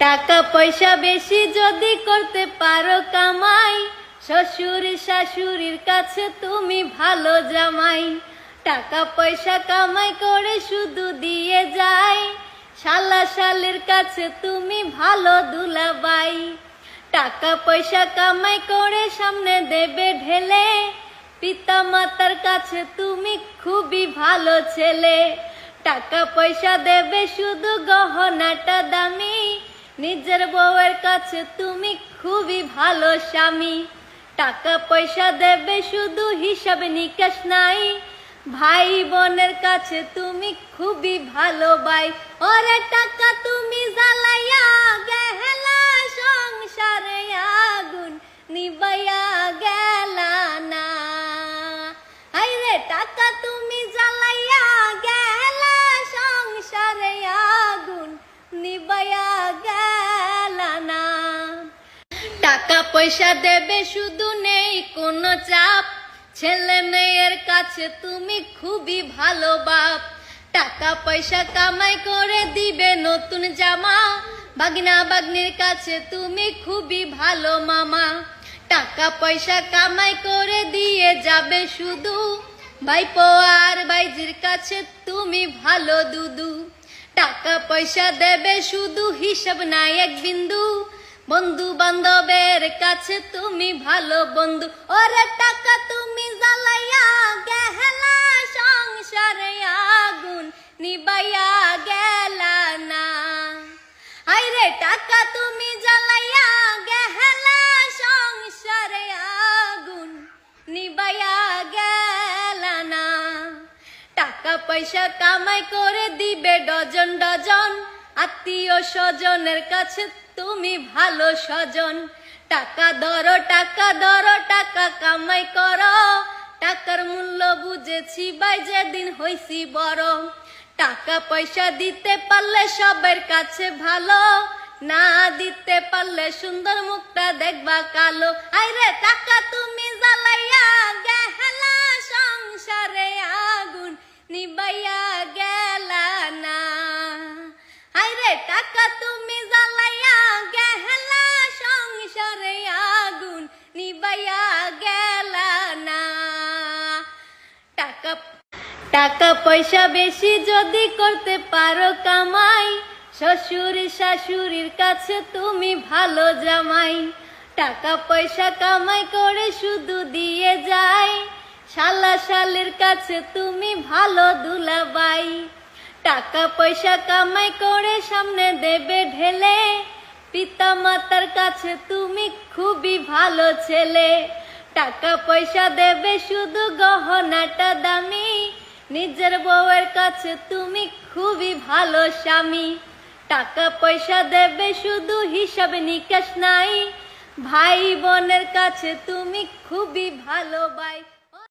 টাকা পয়সা বেশি যদি করতে পারো কামাই, শ্বশুর শাশুড়ির কাছে তুমি ভালো জামাই। টাকা পয়সা কামাই করে শুধু দিয়ে যায়, শালা শালির কাছে তুমি ভালো দুলাবাই। টাকা পয়সা কামাই করে সামনে দেবে ঢেলে, পিতা মাতার কাছে তুমি খুবই ভালো ছেলে। টাকা পয়সা দেবে শুধু গহনাটা দামি, নিজের বউয়ের কাছে তুমি খুবই ভালো স্বামী। টাকা পয়সা দেবে শুধু হিসাব নিকাশ নাই, ভাই বোনের কাছে তুমি খুবই ভালো ভাই। ওরে টাকা তুমি জ্বালাইয়া গেলা, সংসারে আগুন নিবাইয়া গেলা না। হাইরে টাকা তুমি জ্বালাইয়া গেলা, সংসারে আগুন নিবাইয়া গেলা না। টাকা পয়সা দেবে শুধু নেই কোনো চাপ, ছেলে মেয়ের কাছে তুমি খুবই ভালো বাপ। টাকা পয়সা কামাই করে দিবে নতুন জামা, ভাগনা ভাগ্নির কাছে তুমি খুবই ভালো মামা। টাকা পয়সা কামাই করে দিয়ে যাবে শুধু, ভাইপো আর ভাইজির কাছে তুমি ভালো দুদু। টাকা পয়সা দেবে শুধু হিসাব নাই এক বিন্দু, বন্ধু বান্ধবের কাছে তুমি ভালো বন্ধু। ওরে টাকা তুমি জ্বালাইয়া গেলা, সংসারে আগুন নিবাইয়া গেলা না। আইরে টাকা তুমি জ্বালাইয়া গেলা, সংসারে আগুন নিবাইয়া গেলা না। টাকা পয়সা কামাই করে দিবে ডজন ডজন, আত্মীয় স্বজনের কাছে তুমি ভালো স্বজন। টাকা ধরো টাকা ধরো টাকা কামাই করো, টাকার মূল্য বুঝেছি ভাই যেদিন হইছি বড়। টাকা পয়সা দিতে পারলে সবার কাছে ভালো, না দিতে পারলে সুন্দর মুখটা দেখবা কালো। আইরে টাকা তুমি জ্বালাইয়া গেলা, সংসারে আগুন নিবাইয়া গেলা না। আইরে টাকা তুমি জ্বালাইয়া গেলা, সংসারে আগুন নিবাইয়া গেলা না। টাকা পয়সা বেশি যদি করতে পারো কামাই, শ্বশুর শাশুড়ির কাছে তুমি ভালো জামাই। টাকা পয়সা কামাই করে শুধু দিয়ে যায়, শালা শালির কাছে তুমি ভালো দুলাবাই। টাকা পয়সা কামাই করে সামনে দেবে ঢেলে, পিতা মাতার কাছে তুমি খুবই ভালো ছেলে। টাকা পয়সা দেবে শুধু গহনাটা দামি, নিজের বউয়ের কাছে তুমি খুবই ভালো স্বামী। টাকা পয়সা দেবে শুধু হিসাব নিকাশ নাই, ভাই বোনের কাছে তুমি খুবই ভালো ভাই।